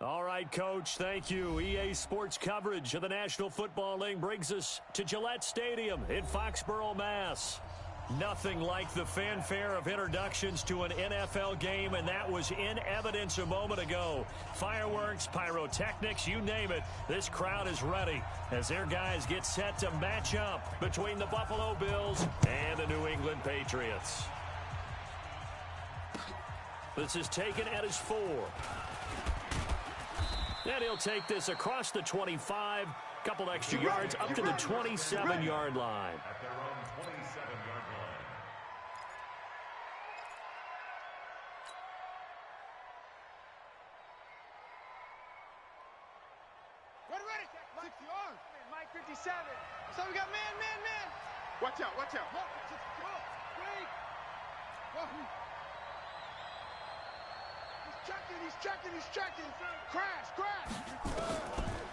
All right, Coach, thank you. EA Sports coverage of the National Football League brings us to Gillette Stadium in Foxborough, Mass. Nothing like the fanfare of introductions to an NFL game, and that was in evidence a moment ago. Fireworks, pyrotechnics, you name it. This crowd is ready as their guys get set to match up between the Buffalo Bills and the New England Patriots. This is taken at his 4. And he'll take this across the 25, couple extra yards up to the 27-yard line. At their own 27-yard line. Ready. 60 yards. Mike 57. So we got man. Watch out. Wait. He's checking. Crash.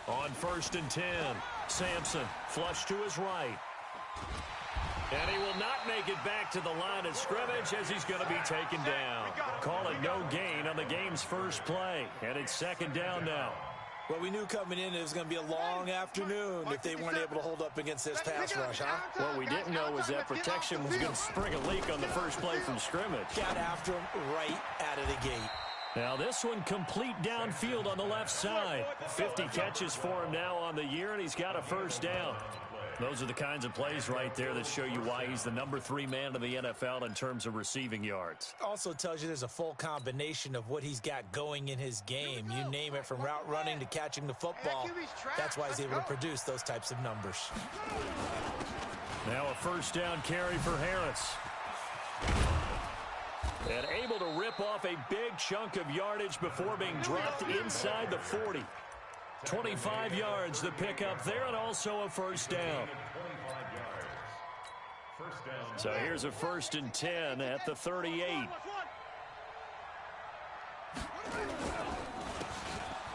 On 1st and 10, Sampson flush to his right. And he will not make it back to the line of scrimmage as he's going to be taken down. Call it no gain on the game's first play. And it's 2nd down now. Well, we knew coming in it was going to be a long afternoon if they weren't able to hold up against this pass rush, huh? What we didn't know was that protection was going to spring a leak on the first play from scrimmage. Got after him right out of the gate. Now this one complete downfield on the left side. 50 catches for him now on the year, and he's got a 1st down. Those are the kinds of plays right there that show you why he's the number 3 man in the NFL in terms of receiving yards. Also tells you there's a full combination of what he's got going in his game. You name it, from route running to catching the football. That's why he's able to produce those types of numbers. Now a 1st down carry for Harris. And able to rip off a big chunk of yardage before being dropped inside the 40. 25 yards to pick up there, and also a 1st down. So here's a 1st and 10 at the 38.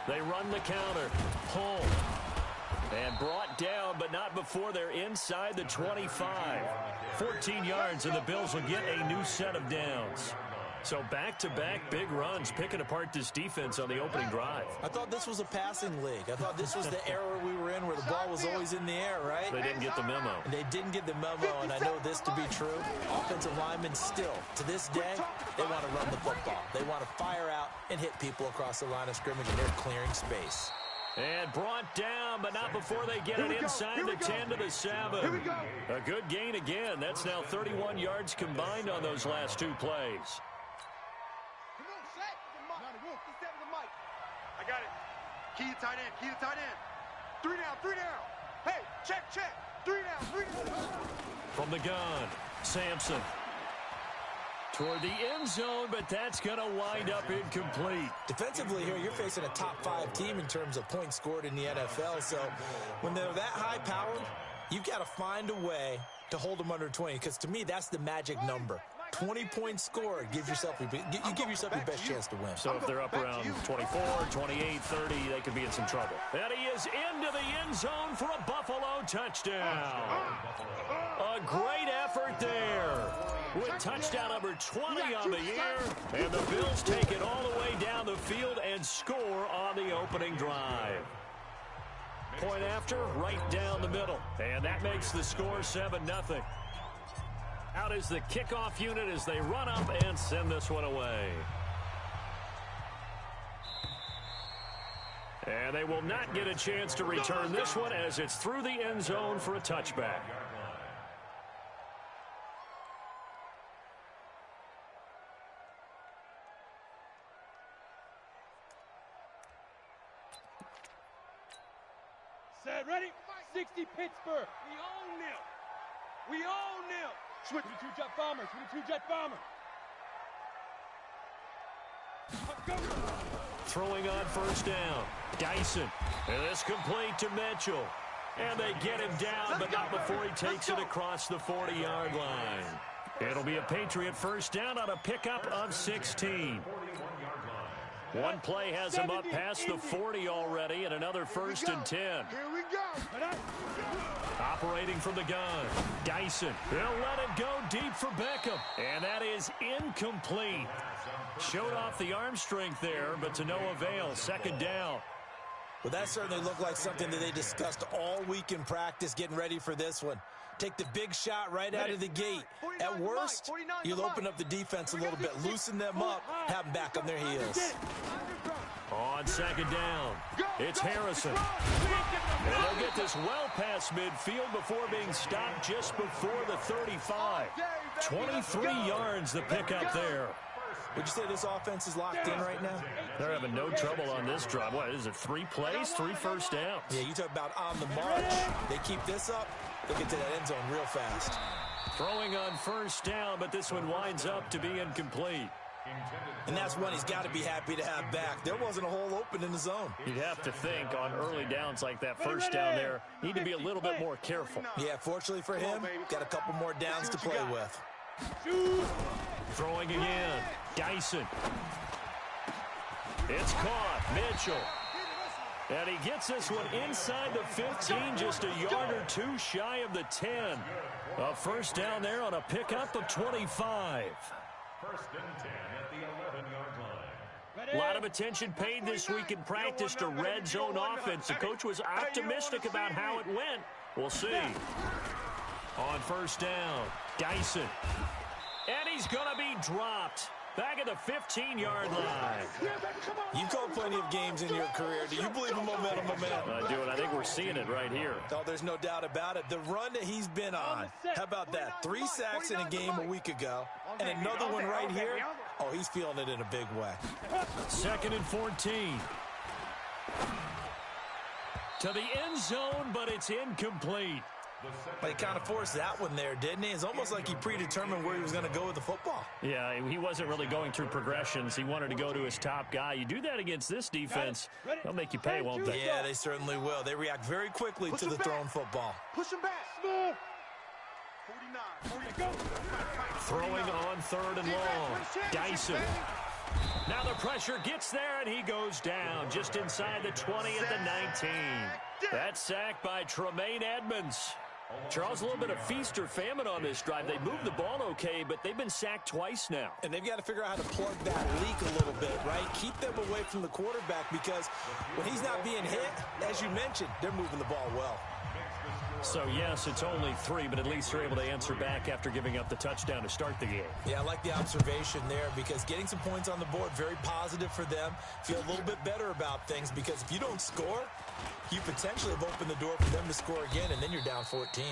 They run the counter. Pull. And brought down, but not before they're inside the 25. 14 yards, and the Bills will get a new set of downs. So back-to-back big runs, picking apart this defense on the opening drive. I thought this was a passing league. I thought this was the era we were in where the ball was always in the air, right? They didn't get the memo. And they didn't get the memo, and I know this to be true. Offensive linemen still, to this day, they want to run the football. They want to fire out and hit people across the line of scrimmage, and they're clearing space. And brought down, but not before they get it inside the 10 to the 7. A good gain again. That's now 31 yards combined on those last 2 plays. I got it. Key to tight end. 3 down. Hey, check. 3 down. From the gun, Sampson. Toward the end zone, but that's going to wind up incomplete. Defensively here, you're facing a top 5 team in terms of points scored in the NFL. So when they're that high-powered, you've got to find a way to hold them under 20. Because to me, that's the magic number. 20 points scored, you give yourself your best chance to win. So if they're up around 24, 28, 30, they could be in some trouble. And he is into the end zone for a Buffalo touchdown. A great effort there. With touchdown number 20 on the year. And the Bills take it all the way down the field and score on the opening drive. Point after, right down the middle. And that makes the score 7-0. Out is the kickoff unit as they run up and send this one away. And they will not get a chance to return this one as it's through the end zone for a touchback. Set, ready? 60 Pittsburgh. We own them. Switch. 22 Jet Bomber. 22 Jet Bomber. Throwing on 1st down. Dyson. And this complete to Mitchell. And they get him down, but not before he takes it across the 40-yard line. It'll be a Patriot 1st down on a pickup of 16. One play has him up past the 40 already, and another 1st and 10. Here we go. Operating from the gun. Dyson. He'll let it go deep for Beckham. And that is incomplete. Showed off the arm strength there, but to no avail. Second down. Well, that certainly looked like something that they discussed all week in practice getting ready for this one. Take the big shot right out of the gate. At worst, you'll open up the defense a little bit, loosen them up, have them back on their heels. On second down, it's Harrison. And they'll get this well past midfield before being stopped just before the 35. 23 yards the pickup there. Would you say this offense is locked in right now? They're having no trouble on this drive. What is it, 3 plays, 3 first downs? Yeah, you talk about on the march. They keep this up, they get to that end zone real fast. Throwing on first down, but this one winds up to be incomplete. And that's one he's got to be happy to have back. There wasn't a hole open in the zone. You'd have to think on early downs like that first down there, need to be a little bit more careful. Yeah, fortunately for him, got a couple more downs to play with. Throwing again, Dyson. It's caught, Mitchell. And he gets this one inside the 15, just a yard or two shy of the 10. A first down there on a pickup of 25. First and 10 at the 11-yard line. A lot of attention paid this week in practice to red zone offense. The coach was optimistic about how it went. We'll see. On first down, Dyson. And he's going to be dropped. Back at the 15-yard line. You've called plenty of games in your career. Do you believe in momentum? I do, and I think we're seeing it right here. Oh, there's no doubt about it. The run that he's been on. How about that? 3 sacks in a game a week ago, and another one right here. Oh, he's feeling it in a big way. Second and 14. To the end zone, but it's incomplete. But he kind of forced that one there, didn't he? It's almost like he predetermined where he was going to go with the football. Yeah, he wasn't really going through progressions. He wanted to go to his top guy. You do that against this defense, they'll make you pay, won't they? Yeah, they certainly will. They react very quickly to the thrown football. Push him back. 49. Throwing on third and long. Dyson. Now the pressure gets there, and he goes down just inside the 20 at the 19. That's sacked by Tremaine Edmonds. Charles, a little bit of feast or famine on this drive. They moved the ball okay, but they've been sacked twice now. And they've got to figure out how to plug that leak a little bit, right? Keep them away from the quarterback because when he's not being hit, as you mentioned, they're moving the ball well. So, yes, it's only 3, but at least they're able to answer back after giving up the touchdown to start the game. Yeah, I like the observation there because getting some points on the board, very positive for them. Feel a little bit better about things because if you don't score, you potentially have opened the door for them to score again, and then you're down 14.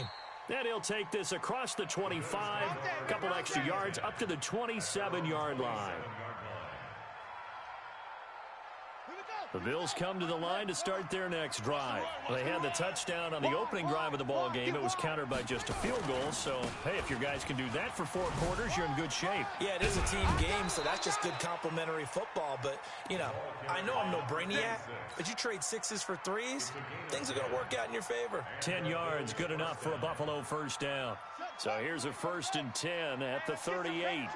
And he'll take this across the 25, a couple extra yards, up to the 27-yard line. The Bills come to the line to start their next drive. They had the touchdown on the opening drive of the ball game. It was countered by just a field goal. So, hey, if your guys can do that for 4 quarters, you're in good shape. Yeah, it is a team game, so that's just good complimentary football. But, you know, I know I'm no brainiac, but you trade 6s for 3s, things are going to work out in your favor. 10 yards, good enough for a Buffalo first down. So here's a 1st and 10 at the 38.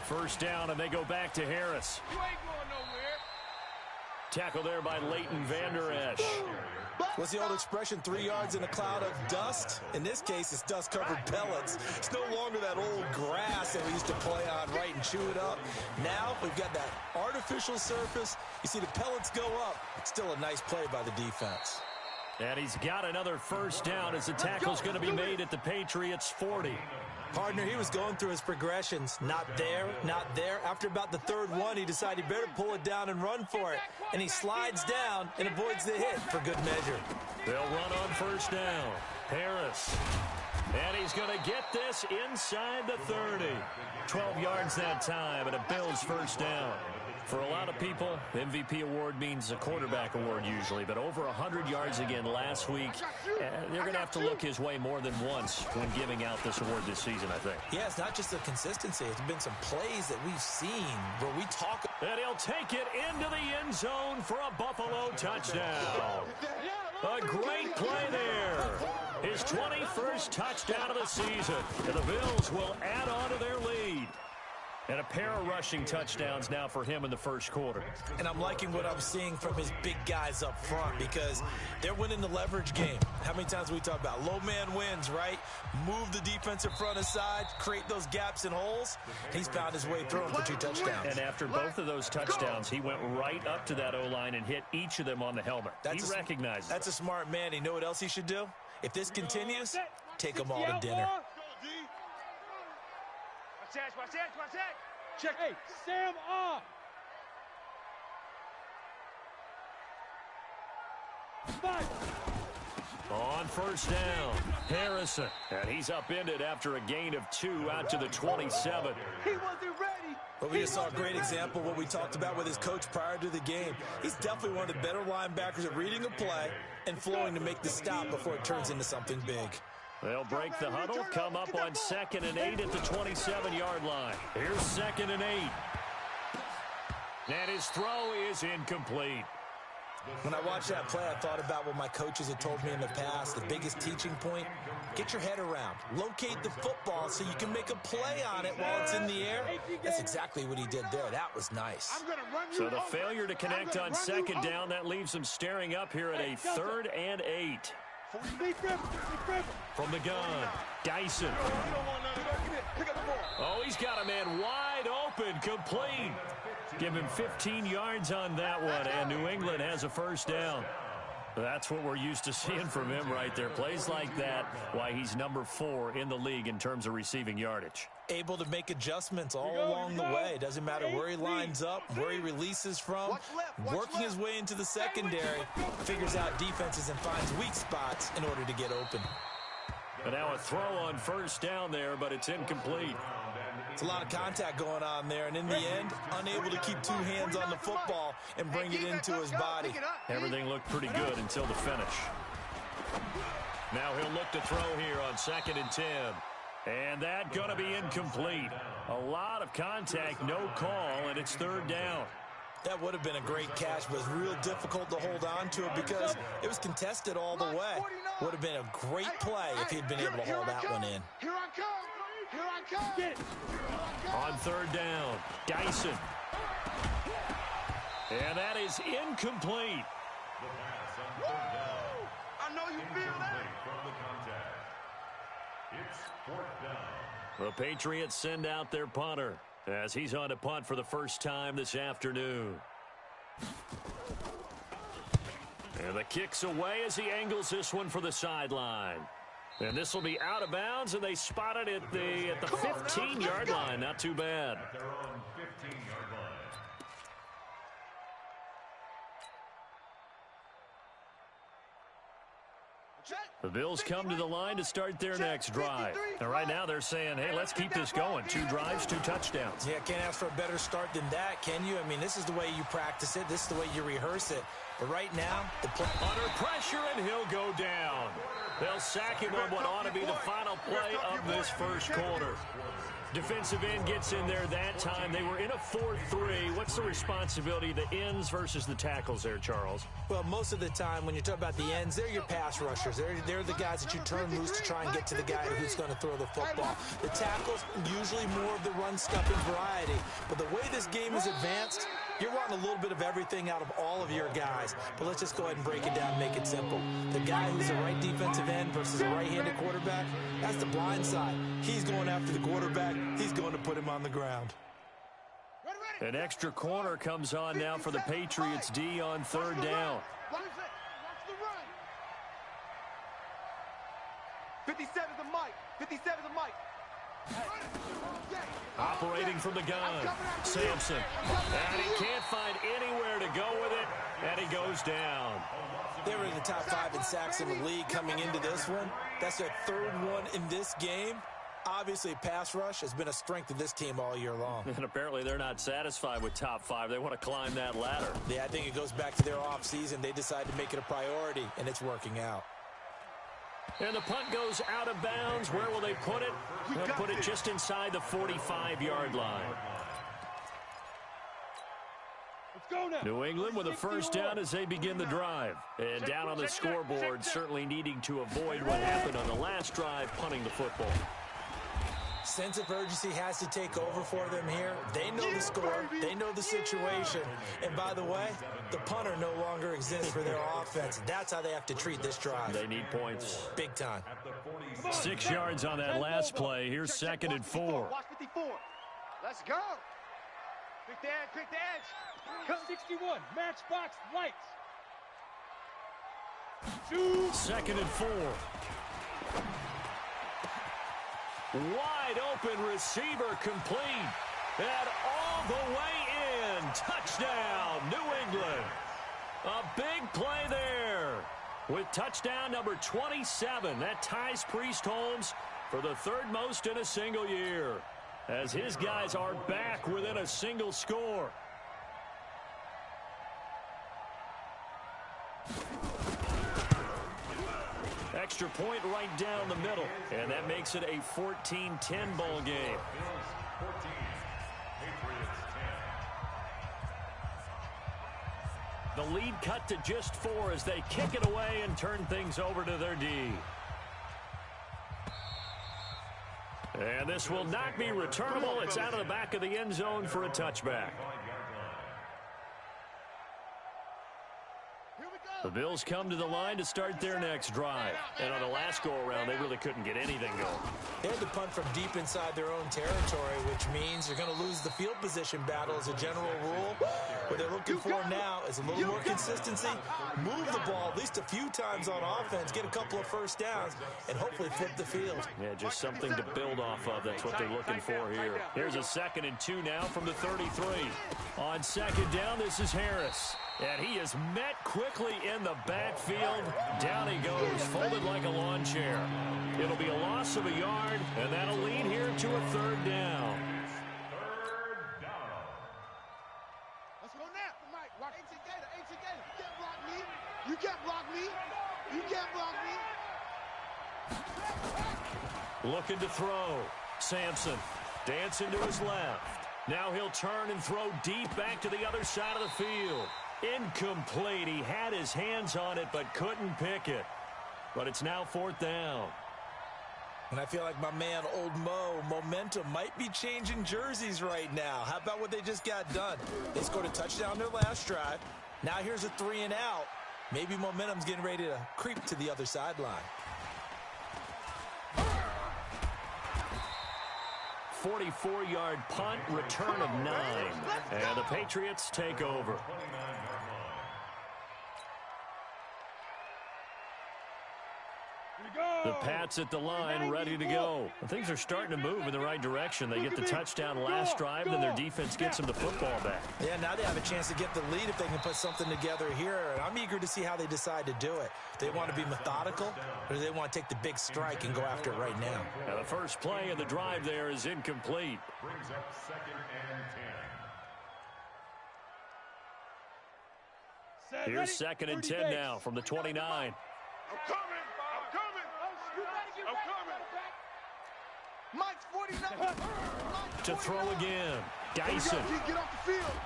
First down, and they go back to Harris. You ain't going nowhere. Tackle there by Leighton Vander Esch. What's the old expression, 3 yards in a cloud of dust? In this case, it's dust-covered pellets. It's no longer that old grass that we used to play on, right, and chew it up. Now we've got that artificial surface. You see the pellets go up. It's still a nice play by the defense. And he's got another first down as the tackle's going to be made at the Patriots' 40. Partner, he was going through his progressions. Not there, not there. After about the 3rd one, he decided he better pull it down and run for it. And he slides down and avoids the hit for good measure. They'll run on first down. Harris. And he's going to get this inside the 30. 12 yards that time, and a Bills first down. For a lot of people, MVP award means a quarterback award usually, but over 100 yards again last week. They're going to have to look his way more than once when giving out this award this season, I think. Yeah, it's not just the consistency. It's been some plays that we've seen where we talk. And he'll take it into the end zone for a Buffalo touchdown. A great play there. His 21st touchdown of the season. And the Bills will add on to their lead. And a pair of rushing touchdowns now for him in the first quarter. And I'm liking what I'm seeing from his big guys up front because they're winning the leverage game. How many times we talk about low man wins, right? Move the defensive front aside, create those gaps and holes. He's found his way through them for 2 touchdowns. And after both of those touchdowns, he went right up to that O-line and hit each of them on the helmet. He recognizes That's a smart man. You know what else he should do? If this continues, take them all to dinner. Watch that. Check. Hey, Sam off. On first down, Harrison. And he's upended after a gain of 2 out to the 27. He wasn't ready. But we just saw a great example of what we talked about with his coach prior to the game. He's definitely one of the better linebackers at reading a play and flowing to make the stop before it turns into something big. They'll break the huddle, come up on 2nd and 8 at the 27-yard line. Here's 2nd and 8. And his throw is incomplete. When I watched that play, I thought about what my coaches had told me in the past. The biggest teaching point, get your head around. Locate the football so you can make a play on it while it's in the air. That's exactly what he did there. That was nice. So the failure to connect on 2nd down, that leaves him staring up here at a 3rd and 8. From the gun, Dyson. Oh, he's got a man wide open, complete. Give him 15 yards on that one, and New England has a first down. That's what we're used to seeing from him right there. Plays like that, why he's number 4 in the league in terms of receiving yardage. Able to make adjustments all along the way. Doesn't matter where he lines up, where he releases from. Working his way into the secondary, figures out defenses and finds weak spots in order to get open. And now a throw on first down there, but it's incomplete. It's a lot of contact going on there, and in the end, unable to keep 2 hands on the football and bring it into his body. Everything looked pretty good until the finish. Now he'll look to throw here on 2nd and 10. And that going to be incomplete. A lot of contact, no call, and it's 3rd down. That would have been a great catch, but it was real difficult to hold on to it because it was contested all the way. Would have been a great play if he'd been able to hold that one in. Here I come. On 3rd down, Dyson. And that is incomplete. I know you feel that. It's 4th down. The Patriots send out their punter as he's on to punt for the first time this afternoon. And the kick's away as he angles this one for the sideline. And this will be out of bounds, and they spot it at the 15-yard line. Not too bad. They're on 15-yard line. The Bills come to the line to start their next drive. And right now they're saying, hey, let's keep this going. 2 drives, 2 touchdowns. Yeah, can't ask for a better start than that, can you? I mean, this is the way you practice it. This is the way you rehearse it. But right now, the play... Under pressure, and he'll go down. They'll sack him on what ought to be the final play of this first quarter. Defensive end gets in there that time. They were in a 4-3. What's the responsibility of the ends versus the tackles there, Charles? Well, most of the time when you talk about the ends, they're your pass rushers. They're the guys that you turn loose to try and get to the guy who's going to throw the football. The tackles, usually more of the run-stuffing variety. But the way this game is advanced, you're wanting a little bit of everything out of all of your guys. But let's just go ahead and break it down and make it simple. The guy who's a right defensive end versus a right-handed quarterback, that's the blind side. He's going after the quarterback. He's going to put him on the ground. An extra corner comes on now for the Patriots D on 3rd down. Watch the run. 57 the mic. 57 the mic. Operating from the gun, Sampson. And he can't find anywhere to go with it, and he goes down. They were in the top 5 in sacks in the league coming into this one. That's their 3rd one in this game. Obviously, pass rush has been a strength of this team all year long. And apparently they're not satisfied with top 5. They want to climb that ladder. Yeah, I think it goes back to their offseason. They decided to make it a priority, and it's working out. And the punt goes out of bounds. Where will they put it? They'll put it just inside the 45-yard line. New England with a first down as they begin the drive. And down on the scoreboard, certainly needing to avoid what happened on the last drive, punting the football. Sense of urgency has to take over for them here. They know the score. They know the situation. And by the way, the punter no longer exists for their offense. That's how they have to treat this drive. They need points. Big time. 6 yards on that last play. Here's 2nd and 4. Watch 54. Let's go. Pick the edge, pick the edge. Come 61, matchbox lights. Shoot. 2nd and 4. Wide open receiver complete. And all the way in. Touchdown, New England. A big play there. With touchdown number 27. That ties Priest Holmes for the 3rd most in a single year, as his guys are back within a single score. Extra point right down the middle, and that makes it a 14-10 ball game. Bills 14, Patriots 10. The lead cut to just 4 as they kick it away and turn things over to their D. And this will not be returnable. It's out of the back of the end zone for a touchback. The Bills come to the line to start their next drive. And on the last go-around, they really couldn't get anything going. They had to punt from deep inside their own territory, which means they're going to lose the field position battle as a general rule. What they're looking for now is a little more consistency, move the ball at least a few times on offense, get a couple of first downs, and hopefully flip the field. Yeah, just something to build off of. That's what they're looking for here. Here's a 2nd and 2 now from the 33. On 2nd down, this is Harris. And he is met quickly in the backfield. Down he goes, folded like a lawn chair. It'll be a loss of a yard, and that'll lead here to a 3rd down. Let's go now. Mike, watch Ancient Gator, Ancient Gator. You can't block me. You can't block me. You can't block me. Looking to throw. Sampson dancing to his left. Now he'll turn and throw deep back to the other side of the field. Incomplete. He had his hands on it but couldn't pick it. But it's now 4th down. And I feel like my man, Old Mo, momentum might be changing jerseys right now. How about what they just got done? They scored a touchdown their last drive. Now here's a 3 and out. Maybe momentum's getting ready to creep to the other sideline. 44-yard punt, return of 9. And the Patriots take over. The Pats at the line, ready to go. Things are starting to move in the right direction. They get the touchdown last drive, then their defense gets them the football back. Yeah, now they have a chance to get the lead if they can put something together here. And I'm eager to see how they decide to do it. Do they want to be methodical, or do they want to take the big strike and go after it right now? Now the first play of the drive there is incomplete. Brings up 2nd and 10. Here's 2nd and 10 now from the 29. I'm coming. I'm coming. Mike's 49. To throw again. Dyson. Get off the field.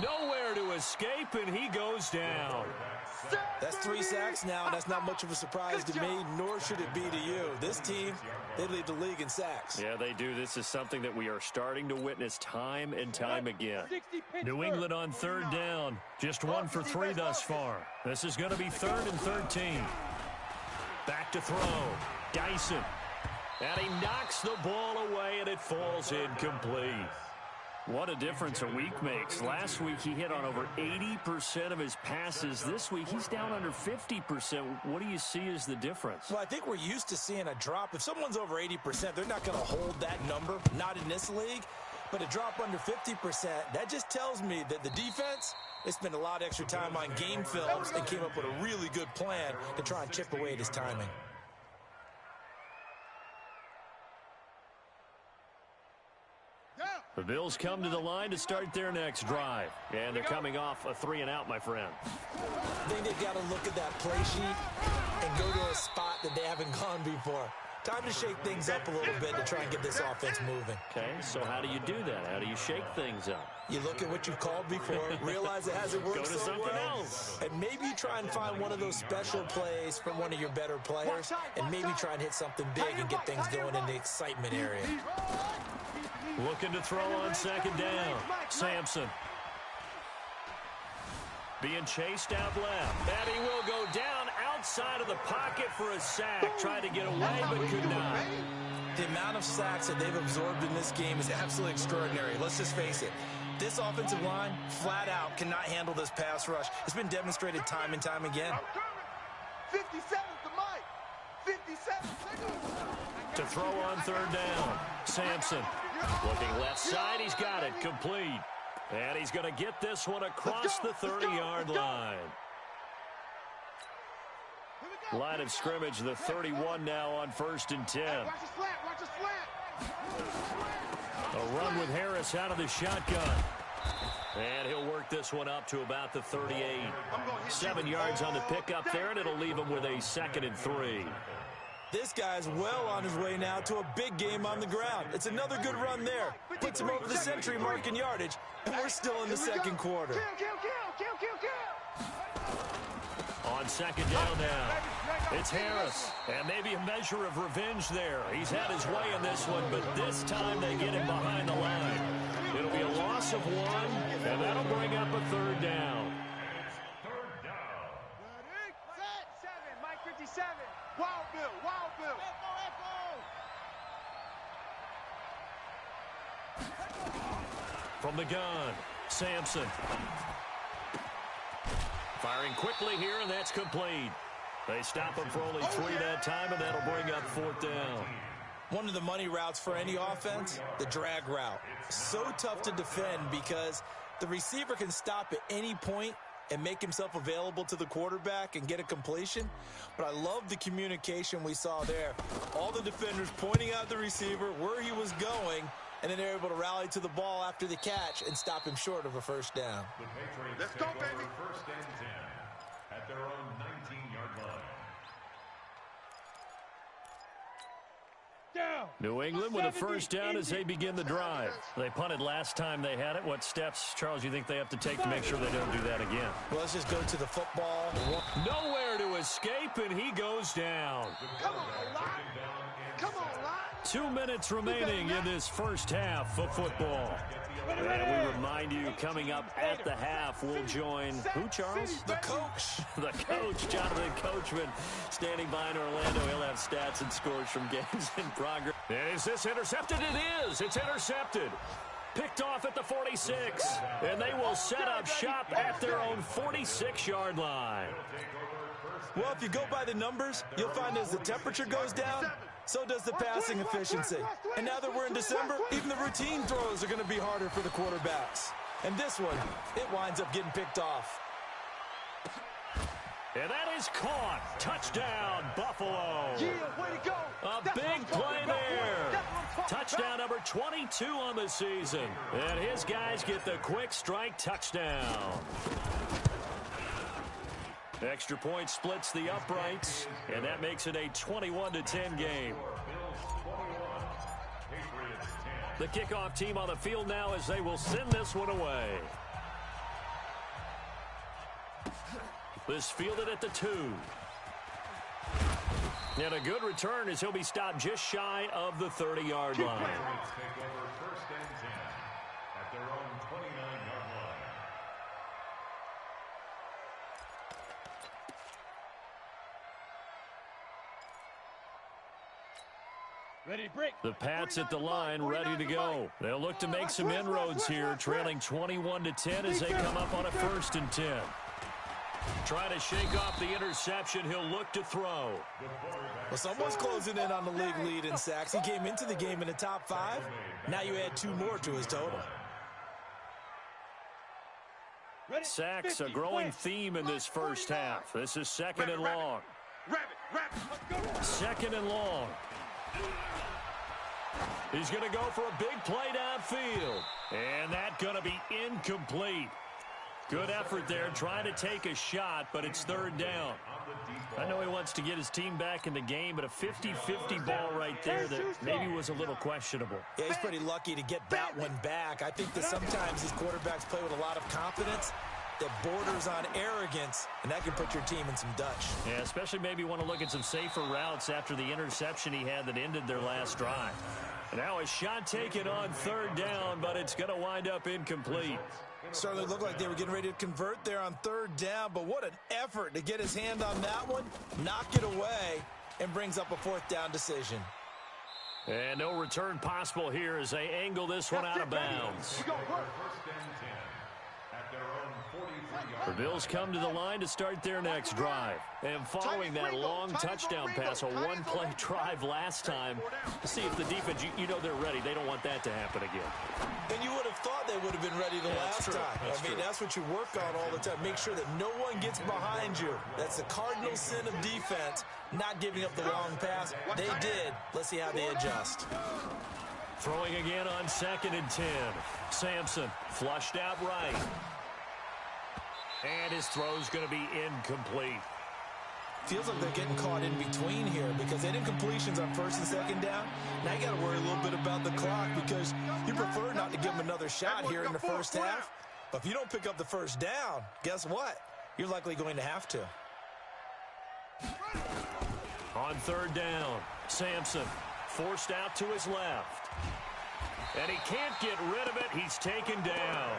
Nowhere to escape, and he goes down. That's 3 sacks now, and that's not much of a surprise to me, nor should it be to you. This team, they lead the league in sacks. Yeah, they do. This is something that we are starting to witness time and time again. New England on 3rd down. Just 1 for 3 thus far. This is going to be 3rd and 13. Back to throw. Dyson. And he knocks the ball away, and it falls incomplete. What a difference a week makes. Last week, he hit on over 80% of his passes. This week, he's down under 50%. What do you see as the difference? Well, I think we're used to seeing a drop. If someone's over 80%, they're not going to hold that number, not in this league. But a drop under 50%, that just tells me that the defense, they spent a lot of extra time on game films and came up with a really good plan to try and chip away at his timing. The Bills come to the line to start their next drive. And they're coming off a 3 and out, my friend. I think they've got to look at that play sheet and go to a spot that they haven't gone before. Time to shake things up a little bit to try and get this offense moving. Okay, so how do you do that? How do you shake things up? You look at what you've called before, realize it hasn't worked so well, and maybe you try and find one of those special plays from one of your better players, and maybe try and hit something big and get things going in the excitement area. Looking to throw on second down. Sampson. Being chased out left. And he will go down outside of the pocket for a sack. Tried to get away, but could not. The amount of sacks that they've absorbed in this game is absolutely extraordinary. Let's just face it. This offensive line, flat out, cannot handle this pass rush. It's been demonstrated time and time again. 57 to Mike. 57. To throw on third down. Sampson. Looking left side. He's got it. Complete. And he's going to get this one across the 30-yard line. Line of scrimmage, the 31 now on 1st and 10. Watch the slant. Watch the slant. A run with Harris out of the shotgun. And he'll work this one up to about the 38. 7 yards on the pickup there, and it'll leave him with a 2nd and 3. This guy's well on his way now to a big game on the ground. It's another good run there. Puts him over the century mark in yardage, and we're still in the second quarter. On second down now, it's Harris. And maybe a measure of revenge there. He's had his way in this one, but this time they get him behind the line. It'll be a loss of 1, and that'll bring up a 3rd down. Mike 57. Wild Bill. Wild Bill. From the gun, Sampson. Firing quickly here, and that's complete. They stop him for only 3 that time, and that'll bring up 4th down. One of the money routes for any offense, the drag route. So tough to defend because the receiver can stop at any point and make himself available to the quarterback and get a completion. But I love the communication we saw there. All the defenders pointing out the receiver, where he was going, and then they're able to rally to the ball after the catch and stop him short of a 1st down. The Patriots Let's go, take over baby. 1st and 10 at their own 19-yard line. Down. New England with a 1st down as they Indy. begin the drive. They punted last time they had it. What steps, Charles, you think they have to take to make sure they don't do that again? Well, let's just go to the football. Nowhere to escape, and he goes down. Come on, Lot. Come on, Lot. 2 minutes remaining in this first half of football. And we remind you, coming up at the half, we'll join who, Charles? The coach. The coach, Jonathan Coachman, standing by in Orlando. He'll have stats and scores from games in progress. And is this intercepted? It is. It's intercepted. Picked off at the 46. And they will set up shop at their own 46-yard line. Well, if you go by the numbers, you'll find as the temperature goes down, so does the passing efficiency. And now that we're in December, even the routine throws are going to be harder for the quarterbacks. And this one, it winds up getting picked off. And that is caught. Touchdown, Buffalo. Yeah, way to go. A big play there. Touchdown number 22 on the season. And his guys get the quick strike touchdown. Extra point splits the uprights, and that makes it a 21-10 game. The kickoff team on the field now as they will send this one away. This fielded at the 2. And a good return as he'll be stopped just shy of the 30-yard line. Patriots take over 1st and 10 at their own 29-yard line. Ready, break. The Pats at the line, ready to go. They'll look to make some inroads here, trailing 21-10 as they come up on a 1st and 10. Trying to shake off the interception. He'll look to throw. Well, someone's closing in on the league lead in sacks. He came into the game in the top 5. Now you add 2 more to his total. Ready, Sacks, a 50, growing win. theme in this first half. This is 2nd and long. Rabbit. 2nd and long. He's going to go for a big play downfield. And that's going to be incomplete. Good effort there, trying to take a shot, but it's third down. I know he wants to get his team back in the game, but a 50-50 ball right there that maybe was a little questionable. Yeah, he's pretty lucky to get that one back. I think that sometimes these quarterbacks play with a lot of confidence that borders on arrogance, and that can put your team in some Dutch. Yeah, especially maybe want to look at some safer routes after the interception he had that ended their last drive. And now a shot taken on third down, but it's going to wind up incomplete. Certainly looked like they were getting ready to convert there on third down, but what an effort to get his hand on that one, knock it away, and brings up a fourth down decision. And no return possible here as they angle this one out of bounds. The Bills come to the line to start their next drive. And following that long touchdown pass, a one-play drive last time, to see if the defense, you know they're ready. They don't want that to happen again. And you would have thought they would have been ready the last time. That's what you work on all the time. Make sure that no one gets behind you. That's the cardinal sin of defense, not giving up the long pass. They did. Let's see how they adjust. Throwing again on 2nd and 10. Sampson flushed out right. And his throw's going to be incomplete. Feels like they're getting caught in between here because they had incompletions on 1st and 2nd down. Now you got to worry a little bit about the clock because you prefer not to give them another shot here in the first half. But if you don't pick up the first down, guess what? You're likely going to have to. On third down, Sampson forced out to his left. And he can't get rid of it. He's taken down.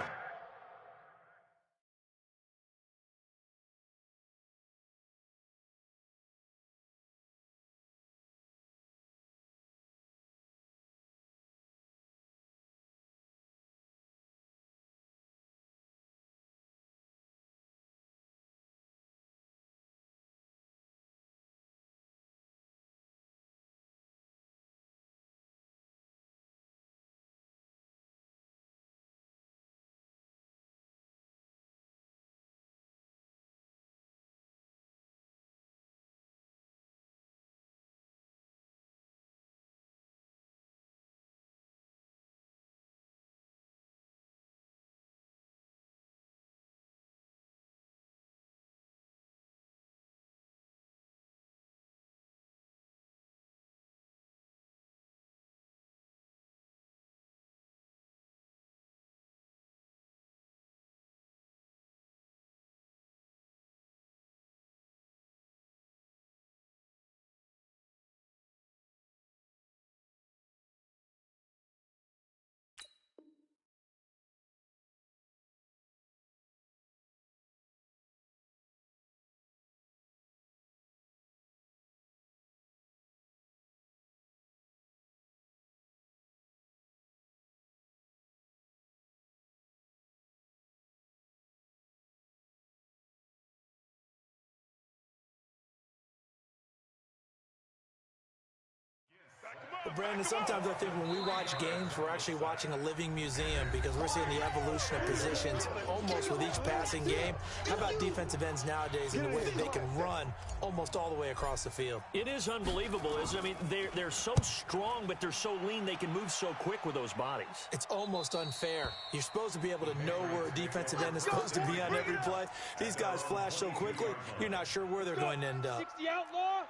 Well, Brandon, sometimes I think when we watch games, we're actually watching a living museum because we're seeing the evolution of positions almost with each passing game. How about defensive ends nowadays and the way that they can run almost all the way across the field? It is unbelievable, isn't it? I mean, they're so strong, but they're so lean they can move so quick with those bodies. It's almost unfair. You're supposed to be able to know where a defensive end is supposed to be on every play. These guys flash so quickly, you're not sure where they're going to end up. 60 outlaw.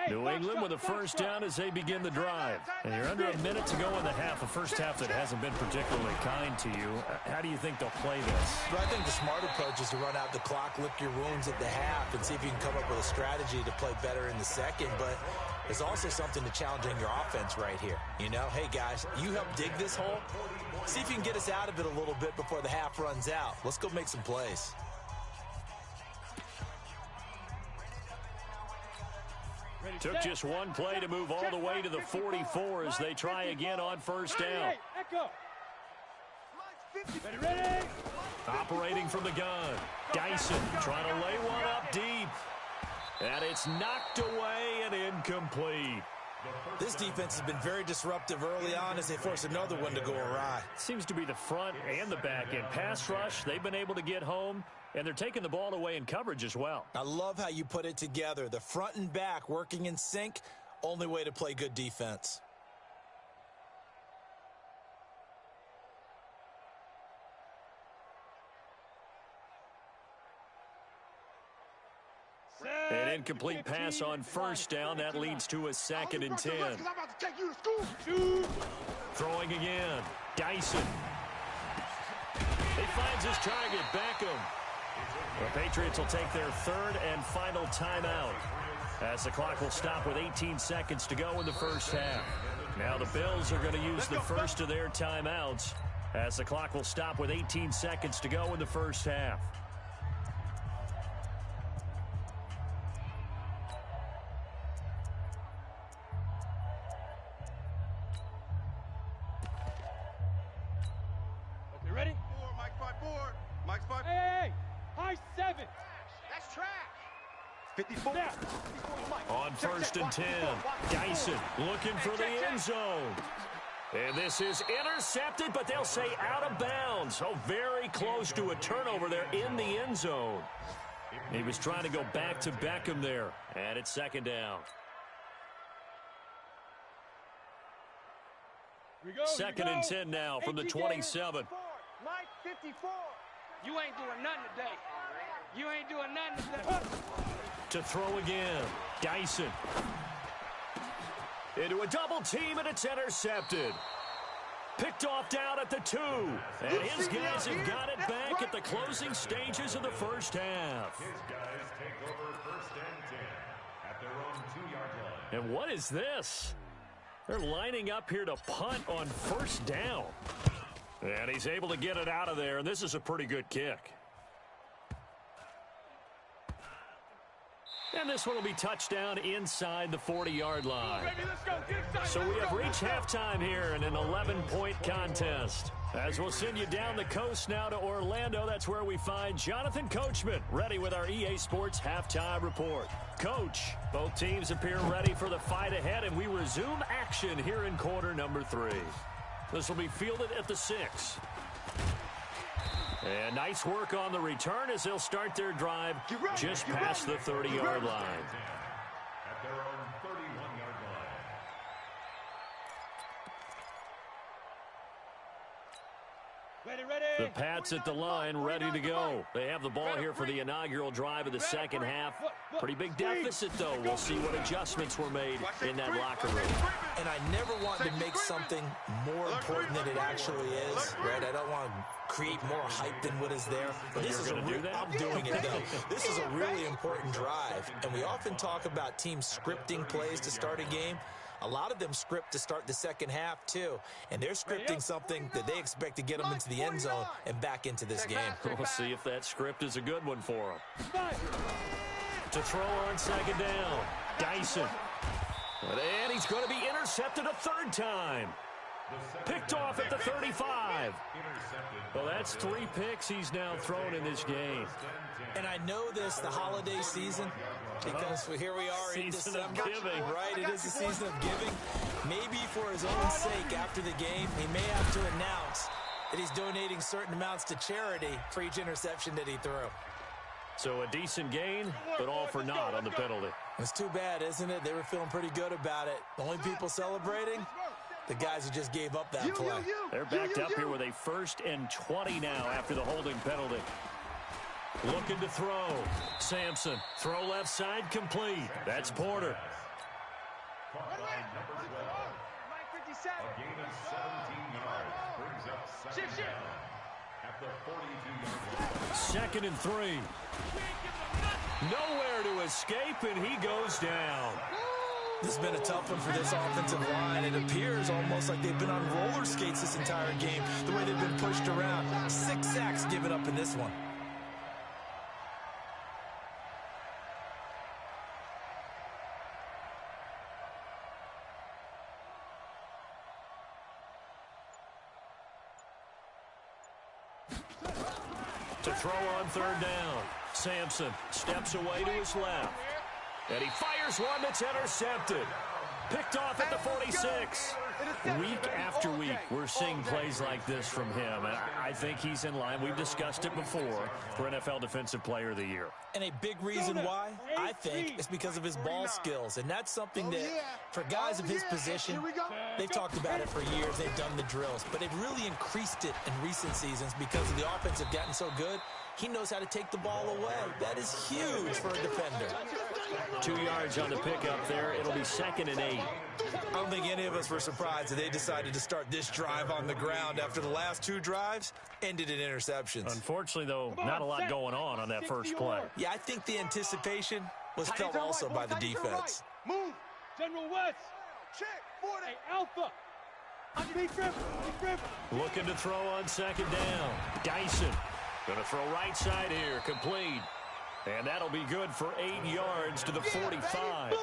New England with a first down as they begin the drive. And you're under a minute to go in the half, a first half that hasn't been particularly kind to you. How do you think they'll play this? Well, I think the smart approach is to run out the clock, lick your wounds at the half, and see if you can come up with a strategy to play better in the second. But there's also something to challenging your offense right here. You know, hey, guys, you help dig this hole. See if you can get us out of it a little bit before the half runs out. Let's go make some plays. Took just one play to move all the way to the 44 as they try again on first down. Ready. Operating from the gun. Dyson trying to lay one up deep. And it's knocked away and incomplete. This defense has been very disruptive early on as they force another one to go awry. Seems to be the front and the back end. Pass rush, they've been able to get home, and they're taking the ball away in coverage as well. I love how you put it together. The front and back working in sync, only way to play good defense. incomplete pass on first down. That leads to a 2nd and 10. Throwing again. Dyson. He finds his target, Beckham. The Patriots will take their 3rd and final timeout as the clock will stop with 18 seconds to go in the first half. Now the Bills are going to use the first of their timeouts as the clock will stop with 18 seconds to go in the first half. Okay, ready? Mike 5-4. Mike 5. Hey! High 7! That's trash. 54. Now. On 1st and 10, Dyson looking for the end zone. And this is intercepted, but they'll say out of bounds. Oh, very close to a turnover there in the end zone. He was trying to go back to Beckham there, and it's 2nd down. Here we go, 2nd and 10 now from the 27. Mike 54. You ain't doing nothing today. You ain't doing nothing today. To throw again, Dyson. Into a double team, and it's intercepted. Picked off down at the 2. And his guys have got it back at the closing stages of the first half. His guys take over 1st and 10 at their own 2-yard line. And what is this? They're lining up here to punt on 1st down. And he's able to get it out of there, and this is a pretty good kick. And this one will be touchdown inside the 40-yard line. So we have reached halftime here in an 11-point contest. As we'll send you down the coast now to Orlando, that's where we find Jonathan Coachman, ready with our EA Sports Halftime Report. Coach, both teams appear ready for the fight ahead, and we resume action here in quarter number 3. This will be fielded at the 6. And nice work on the return as they'll start their drive just past the 30-yard line. At their own 31-yard line. Ready. The Pats at the line, ready to go. They have the ball here for the inaugural drive of the second half. Pretty big deficit, though. We'll see what adjustments were made in that locker room. And I never want to make something more important than it actually is, right? I don't want to create more hype than what is there. But this is a do that? I'm doing it, though. This is a really important drive. And we often talk about teams scripting plays to start a game. A lot of them script to start the second half, too. And they're scripting something that they expect to get them into the end zone and back into this game. We'll see if that script is a good one for them. To throw on second down, Dyson. And he's going to be intercepted a 3rd time. Picked off at the 35. Well, that's 3 picks he's now thrown in this game. And I know this, the holiday season, because here we are in December. Giving. Right, it is the season of giving. Maybe for his own sake after the game, he may have to announce that he's donating certain amounts to charity for each interception that he threw. So a decent gain, but all for naught on the penalty. It's too bad, isn't it? They were feeling pretty good about it. The only people celebrating, the guys who just gave up that play. They're backed up here with a 1st and 20 now after the holding penalty. Looking to throw. Sampson, throw left side, complete. That's Porter. Caught by number 12. A gain of 17 yards brings up 2nd down at the 42-yard line. 2nd and 3. Nowhere to escape, and he goes down. This has been a tough one for this offensive line. It appears almost like they've been on roller skates this entire game, the way they've been pushed around. 6 sacks given up in this one. To throw on 3rd down. Sampson steps away to his left. And he fires one that's intercepted. Picked off at the 46. Week after week, we're seeing plays like this from him. And I think he's in line. We've discussed it before for NFL Defensive Player of the Year. And a big reason why, I think, is because of his ball skills. And that's something that, for guys of his position, they've talked about it for years. They've done the drills. But they've really increased it in recent seasons because of the offense have gotten so good. He knows how to take the ball away. That is huge for a defender. 2 yards on the pickup there. It'll be 2nd and 8. I don't think any of us were surprised that they decided to start this drive on the ground after the last 2 drives ended in interceptions. Unfortunately, though, not a lot going on that first play. Yeah, I think the anticipation was felt also by the defense. Move. General West. Check. 40. Hey, Alpha. Big grip. Looking to throw on 2nd down. Dyson going to throw right side here. Complete. And that'll be good for 8 yards to the 45.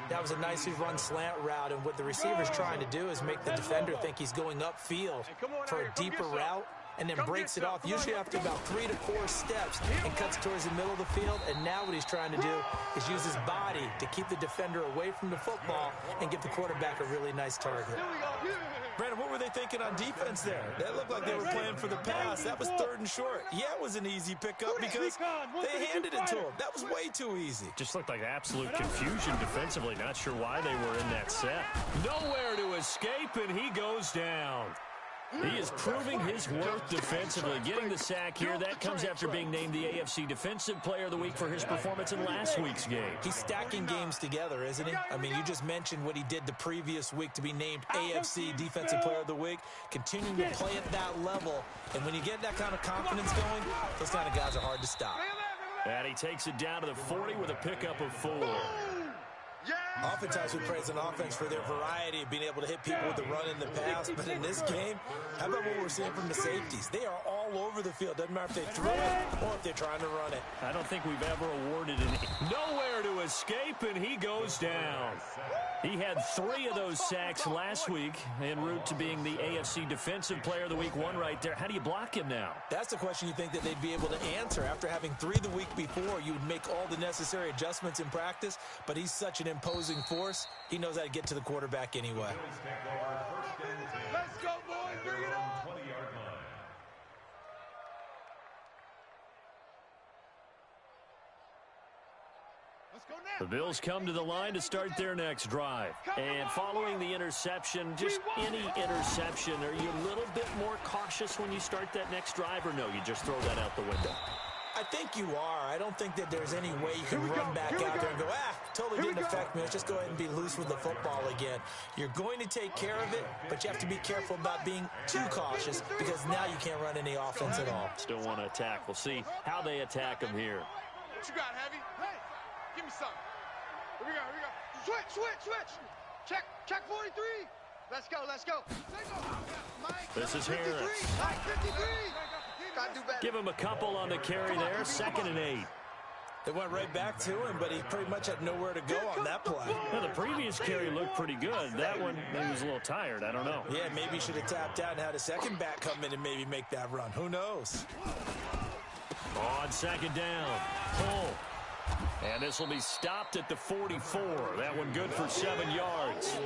That was a nicely run slant route, and what the receiver's trying to do is make the defender think he's going upfield for a deeper route and then breaks it off, usually after about 3 to 4 steps, and cuts towards the middle of the field. And now what he's trying to do is use his body to keep the defender away from the football and give the quarterback a really nice target. Brandon, what were they thinking on defense there? That looked like they were playing for the pass. That was 3rd and short. Yeah, it was an easy pickup because they handed it to him. That was way too easy. Just looked like absolute confusion defensively. Not sure why they were in that set. Nowhere to escape, and he goes down. He is proving his worth defensively. Getting the sack here, that comes after being named the AFC Defensive Player of the Week for his performance in last week's game. He's stacking games together, isn't he? I mean, you just mentioned what he did the previous week to be named AFC Defensive Player of the Week. Continuing to play at that level, and when you get that kind of confidence going, those kind of guys are hard to stop. And he takes it down to the 40 with a pickup of 4. Oftentimes we praise an offense for their variety of being able to hit people with the run in the pass, but in this game, how about what we're seeing from the safeties? They are all over the field. Doesn't matter if they throw it or if they're trying to run it. I don't think we've ever awarded nowhere to escape, and he goes down. He had 3 of those sacks last week en route to being the AFC Defensive Player of the Week. 1 right there. How do you block him now? That's the question you think that they'd be able to answer. After having 3 the week before, you would make all the necessary adjustments in practice, but he's such an imposing force, he knows how to get to the quarterback anyway. Let's go, boys. Bring it on. Let's go now. The Bills come to the line to start their next drive. And following the interception, just any interception, are you a little bit more cautious when you start that next drive, or no, you just throw that out the window? I think you are. I don't think that there's any way you can run back out there and go, totally didn't affect me. Let's just go ahead and be loose with the football again. You're going to take care of it, but you have to be careful about being too cautious because now you can't run any offense at all. Still want to attack. We'll see how they attack him here. What you got, Heavy? Hey, give me something. Here we go. Switch. Check 43. Let's go. This is Harris. 53. Give him a couple on the carry there. 2nd and 8. They went right back to him, but he pretty much had nowhere to go on that play. Well, the previous carry looked pretty good. That one, he was a little tired. I don't know. Yeah, maybe he should have tapped out and had a second back come in and maybe make that run. Who knows? On 2nd down. Pull. And this will be stopped at the 44. That one good for 7 yards.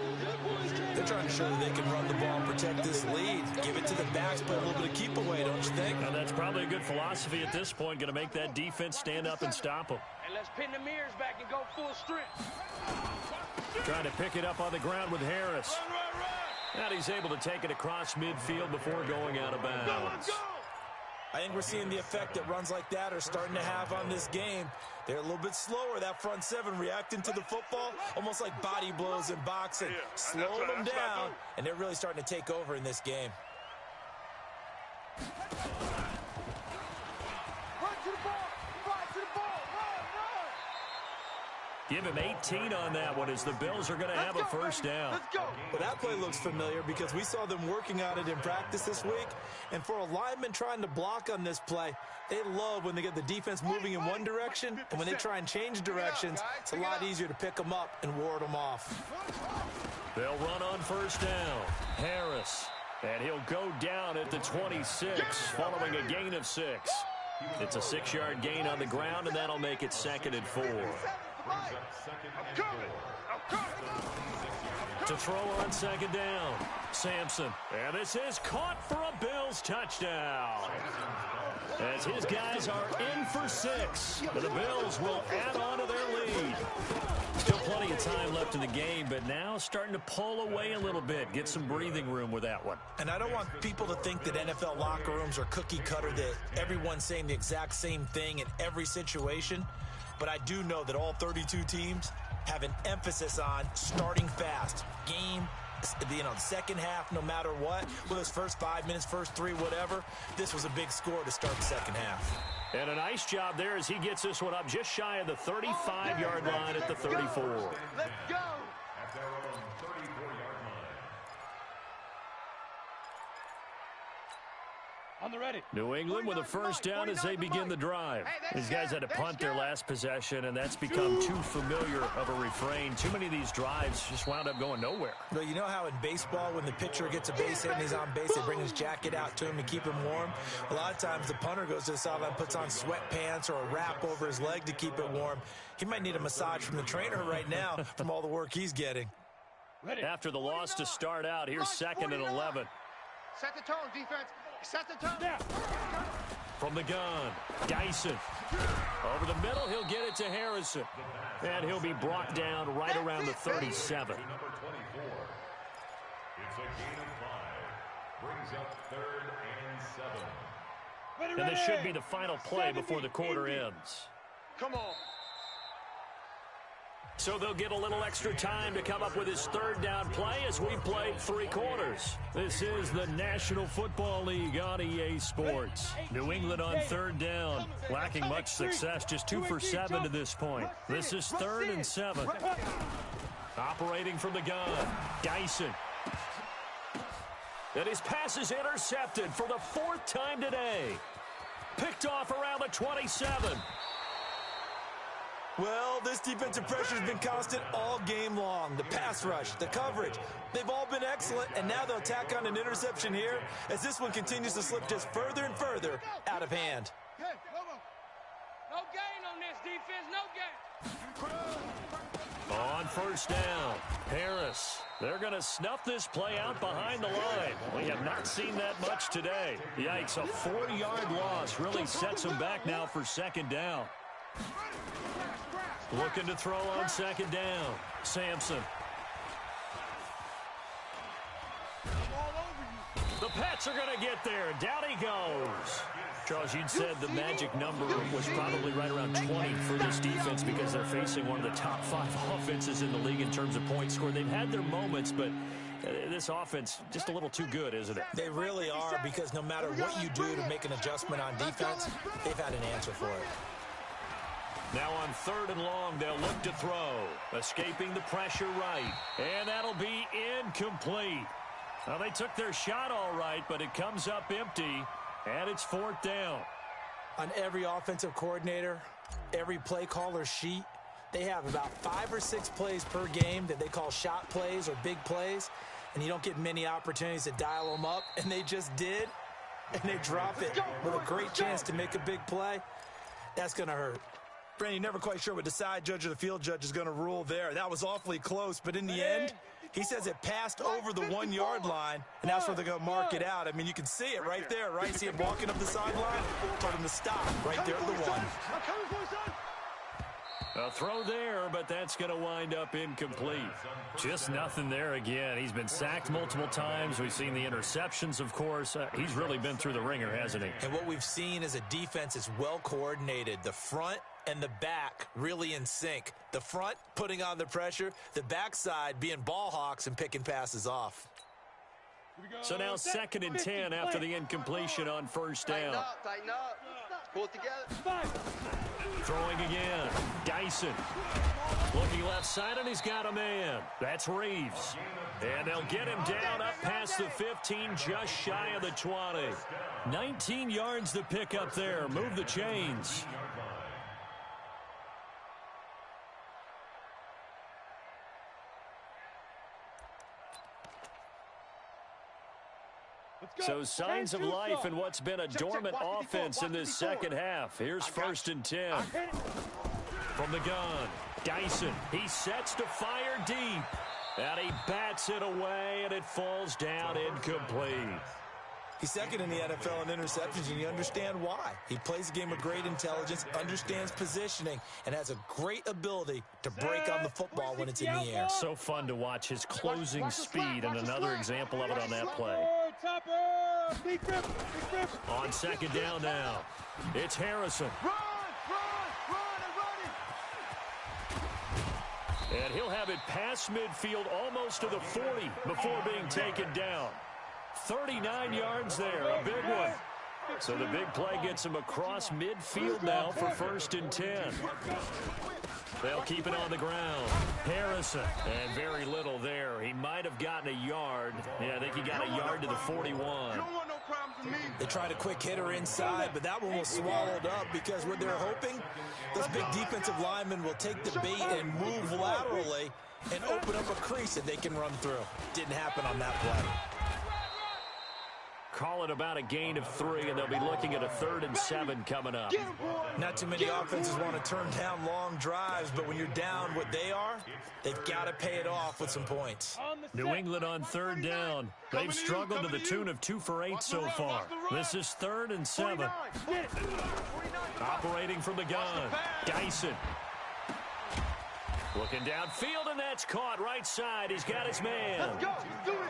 They're trying to show that they can run the ball and protect this lead. Give it to the backs, play a little bit of keep away, don't you think? Now that's probably a good philosophy at this point. Going to make that defense stand up and stop them. And let's pin the mirrors back and go full strength. Trying to pick it up on the ground with Harris. And he's able to take it across midfield before going out of bounds. I think we're seeing the effect that runs like that are starting to have on this game. They're a little bit slower, that front 7 reacting to the football, almost like body blows in boxing, slowing them down, and they're really starting to take over in this game. Give him 18 on that one as the Bills are going to have a first down. Well, that play looks familiar because we saw them working on it in practice this week. And for a lineman trying to block on this play, they love when they get the defense moving in one direction. And when they try and change directions, it's a lot easier to pick them up and ward them off. They'll run on first down. Harris. And he'll go down at the 26 following a gain of 6. It's a 6-yard gain on the ground, and that'll make it 2nd and 4. To throw on 2nd down, Sampson. And this is caught for a Bills touchdown. As his guys are in for 6. But the Bills will add on to their lead. Still plenty of time left in the game, but now starting to pull away a little bit. Get some breathing room with that one. And I don't want people to think that NFL locker rooms are cookie cutter, that everyone's saying the exact same thing in every situation. but I do know that all 32 teams have an emphasis on starting fast. The second half, no matter what, with those first 5 minutes, first 3, whatever, this was a big score to start the second half. And a nice job there as he gets this one up just shy of the 35-yard line at the 34. Let's go. At their own 34-yard line. On the ready. New England with a first down as they begin the drive. These guys had to punt their last possession, and that's become too familiar of a refrain. Too many of these drives just wound up going nowhere. Well, you know how in baseball, when the pitcher gets a base hit and he's on base, they bring his jacket out to him to keep him warm? A lot of times the punter goes to the sideline, puts on sweatpants or a wrap over his leg to keep it warm. He might need a massage from the trainer right now from all the work he's getting. After the loss to start out, here's 2nd and 11. Set the tone, defense. Set the tone. From the gun, Dyson. Over the middle, he'll get it to Harrison. And he'll be brought down right around the 37. To number 24. It's a gain of 5. Brings up 3rd and 7. And this should be the final play before the quarter ends. Come on. So they'll get a little extra time to come up with his 3rd down play as we played 3 quarters. This is the National Football League on EA Sports. New England on 3rd down, lacking much success, just 2 for 7 to this point. This is 3rd and 7. Operating from the gun, Dyson. And his pass is intercepted for the 4th time today. Picked off around the 27. Well, this defensive pressure has been constant all game long. The pass rush, the coverage, they've all been excellent, and now they'll tack on an interception here as this one continues to slip just further and further out of hand. No gain on this defense, no gain. On 1st down, Harris. They're going to snuff this play out behind the line. We have not seen that much today. Yikes, a 4-yard loss really sets them back now for 2nd down. Looking to throw on 2nd down. Sampson. The Pats are going to get there. Down he goes. Charles, you'd said the magic number was probably right around 20 for this defense because they're facing one of the top 5 offenses in the league in terms of points scored. They've had their moments, but this offense just a little too good, isn't it? They really are, because no matter what you do to make an adjustment on defense, they've had an answer for it. Now on 3rd and long, they'll look to throw. Escaping the pressure right. And that'll be incomplete. Well, they took their shot all right, but it comes up empty. And it's 4th down. On every offensive coordinator, every play caller sheet, they have about 5 or 6 plays per game that they call shot plays or big plays. And you don't get many opportunities to dial them up. And they just did. And they drop it with a great chance to make a big play. That's going to hurt. Brandon, you're never quite sure what the side judge or the field judge is going to rule there. That was awfully close, but in the end, he says it passed over the 1-yard line, and that's where they're going to mark it out. I mean, you can see it right there, right? See him walking up the sideline? Told him to stop right there at the 1. A throw there, but that's going to wind up incomplete. Just nothing there again. He's been sacked multiple times. We've seen the interceptions, of course. He's really been through the ringer, hasn't he? And what we've seen is a defense is well coordinated. The front and the back really in sync. The front putting on the pressure, the backside being ball hawks and picking passes off. So now 2nd and 10 after the incompletion on 1st down. Tighten up. Pull it together. Throwing again. Dyson. Looking left side, and he's got a man. That's Reeves. And they'll get him down up past the 15, just shy of the 20. 19 yards to pick up there. Move the chains. So signs of life in what's been a dormant offense in this 2nd half. Here's 1st and 10. From the gun, Dyson. He sets to fire deep. And he bats it away, and it falls down incomplete. He's 2nd in the NFL in interceptions, and you understand why. He plays a game of great intelligence, understands positioning, and has a great ability to break on the football when it's in the air. So fun to watch his closing speed, and another example of it on that play. On 2nd down now, it's Harrison. And he'll have it past midfield almost to the 40 before being taken down. 39 yards there, a big one. So the big play gets him across midfield now for 1st and 10. They'll keep it on the ground. Harrison, and very little there. He might have gotten a yard. Yeah, I think he got a yard to the 41. They tried a quick hitter inside, but that one was swallowed up because what they're hoping, those big defensive linemen will take the bait and move laterally and open up a crease that they can run through. Didn't happen on that play. Call it about a gain of 3, and they'll be looking at a 3rd and 7 coming up. Not too many offenses want to turn down long drives, but when you're down what they are, they've got to pay it off with some points. New England on 3rd down. They've struggled to the tune of 2 for 8 so far. This is 3rd and 7. Operating from the gun, Geisen. Looking downfield, and that's caught right side. He's got his man.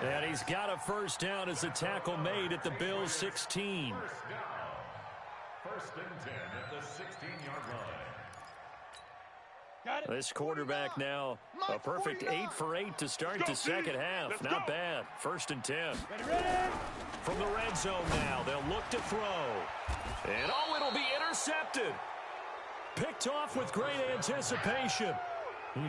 And he's got a 1st down as the tackle made at the Bills' 16. 1st and 10 at the 16-yard line. This quarterback now, a perfect 8 for 8 to start the second half. Not bad. 1st and 10. From the red zone now, they'll look to throw. And it'll be intercepted. Picked off with great anticipation.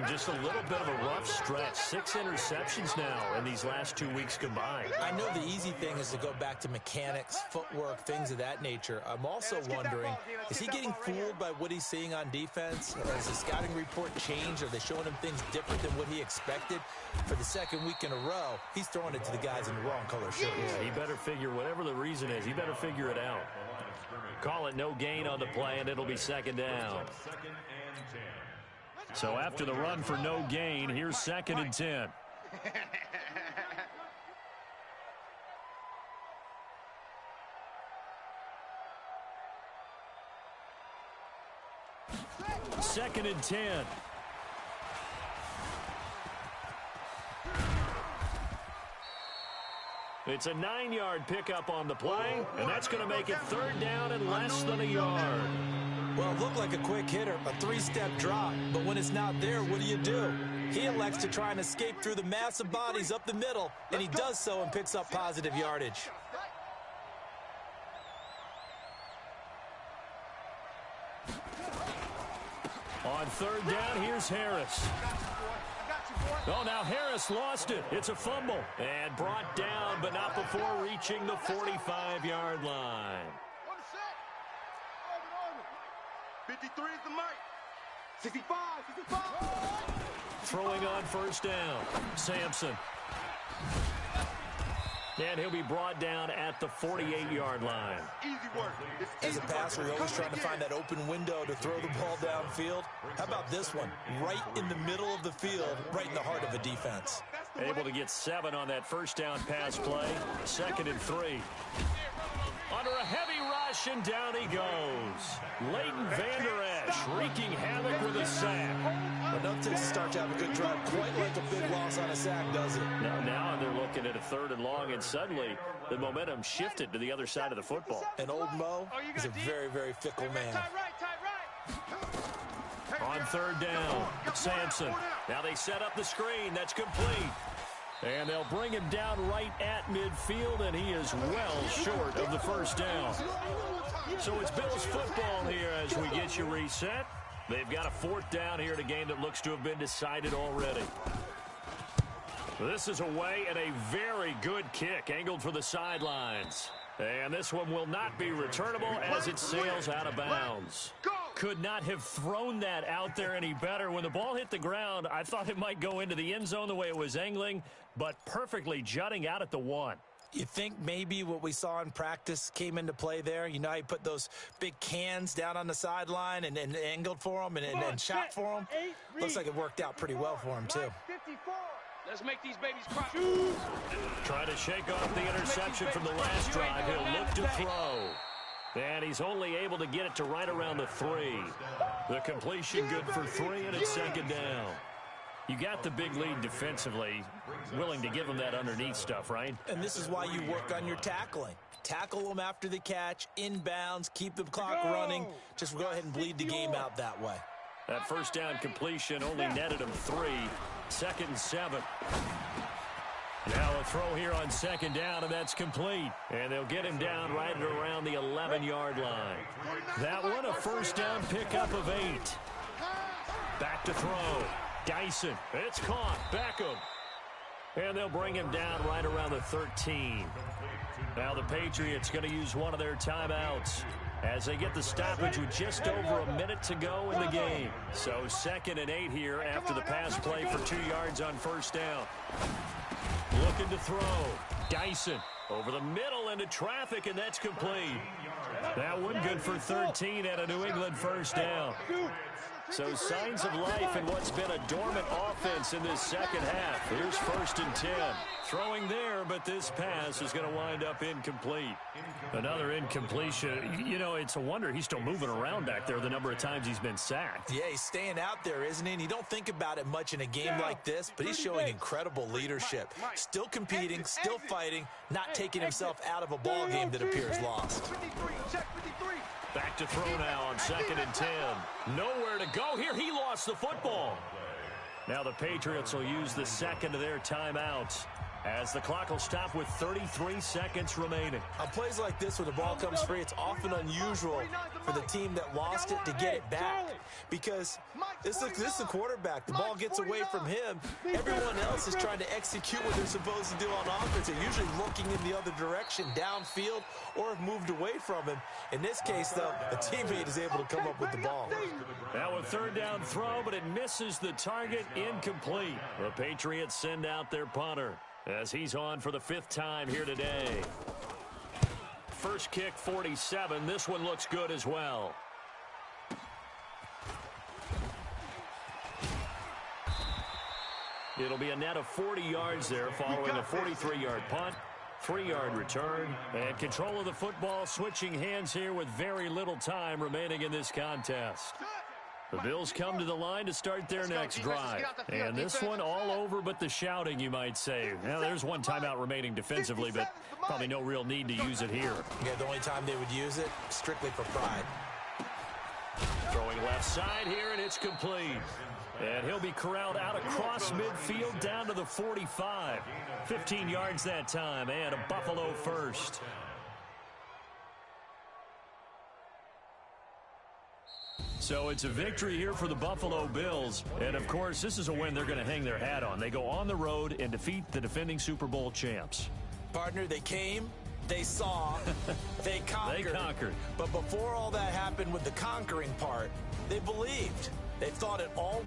Just a little bit of a rough stretch. 6 interceptions now in these last 2 weeks combined. I know the easy thing is to go back to mechanics, footwork, things of that nature. I'm also wondering, is he getting fooled by what he's seeing on defense? Has the scouting report changed? Are they showing him things different than what he expected? For the 2nd week in a row, he's throwing it to the guys in the wrong color shirts. Yeah, he better figure, whatever the reason is, he better figure it out. Call it no gain on the play, and it'll be 2nd down. So after the run for no gain, here's 2nd and 10. Second and 10. It's a 9-yard pickup on the play, and that's going to make it 3rd down and less than a yard. Well, it looked like a quick hitter, a 3-step drop, but when it's not there, what do? He elects to try and escape through the massive bodies up the middle, and he does so and picks up positive yardage. On 3rd down, here's Harris. Oh, now Harris lost it. It's a fumble. And brought down, but not before reaching the 45-yard line. 53 is the mic. 65, 65. Throwing on 1st down, Sampson. And he'll be brought down at the 48-yard line. Easy work. As a passer, you're always trying to find that open window to throw the ball downfield. How about this one? Right in the middle of the field, right in the heart of a defense. Able to get 7 on that 1st down pass play. 2nd and 3. Under a heavy rush, and down he goes. Leighton Vander Esch wreaking havoc with a sack. But doesn't start to have a good drive quite like a big loss on a sack, does it? Now they're looking at a 3rd and long, and suddenly the momentum shifted to the other side of the football. And old Mo is a very, very fickle man. On 3rd down, Sampson. Now they set up the screen. That's complete. And they'll bring him down right at midfield, and he is well short of the 1st down. So it's Bills football here as we get you reset. They've got a 4th down here in a game that looks to have been decided already. This is away, and a very good kick angled for the sidelines. And this one will not be returnable as it sails out of bounds. Could not have thrown that out there any better. When the ball hit the ground, I thought it might go into the end zone the way it was angling, but perfectly jutting out at the 1. You think maybe what we saw in practice came into play there? You know how you put those big cans down on the sideline and angled for them and shot for them? Looks like it worked out pretty well for him, too. Let's make these babies cry. Try to shake off the interception from the last drive. He'll look to throw. And he's only able to get it to right around the 3. The completion good for 3, and it's 2nd down. You got the big lead defensively, willing to give him that underneath stuff, right? And this is why you work on your tackling. Tackle them after the catch, inbounds, keep the clock running. Just go ahead and bleed the game out that way. That first down completion only netted him 3. 2nd and 7. Now a throw here on 2nd down, and that's complete. And they'll get him down right around the 11-yard line. That one a first down pickup of 8. Back to throw. Dyson. It's caught. Beckham. And they'll bring him down right around the 13. Now the Patriots going to use one of their timeouts as they get the stoppage with just over a minute to go in the game. So 2nd and 8 here after the pass play for 2 yards on first down. Looking to throw. Dyson over the middle into traffic, and that's complete. That one good for 13 and a New England first down. So signs of life in what's been a dormant offense in this second half. Here's 1st and 10. Throwing there, but this pass is going to wind up incomplete. Another incompletion. You know, it's a wonder he's still moving around back there the number of times he's been sacked. Yeah, he's staying out there, isn't he? And you don't think about it much in a game like this, but he's showing incredible leadership. Still competing, still fighting, not taking himself out of a ball game that appears lost. Back to throw now on 2nd and 10. Nowhere to go here. He lost the football. Now the Patriots will use the second of their timeouts as the clock will stop with 33 seconds remaining. On plays like this where the ball comes free, it's often unusual for the team that lost it to get it back because this is the quarterback. The ball gets away from him. Everyone else is trying to execute what they're supposed to do on offense. They're usually looking in the other direction, downfield, or have moved away from him. In this case, though, a teammate is able to come up with the ball. Now a 3rd down throw, but it misses the target. Incomplete. The Patriots send out their punter as he's on for the 5th time here today. First kick, 47. This one looks good as well. It'll be a net of 40 yards there following a 43-yard punt, 3-yard return, and control of the football switching hands here with very little time remaining in this contest. The Bills come to the line to start their next drive. And this one all over but the shouting, you might say. Now, there's one timeout remaining defensively, but probably no real need to use it here. Yeah, the only time they would use it, strictly for pride. Throwing left side here, and it's complete. And he'll be corralled out across midfield down to the 45. 15 yards that time, and a Buffalo first. So it's a victory here for the Buffalo Bills. And, of course, this is a win they're going to hang their hat on. They go on the road and defeat the defending Super Bowl champs. Partner, they came, they saw, they conquered. They conquered. But before all that happened with the conquering part, they believed. They thought it all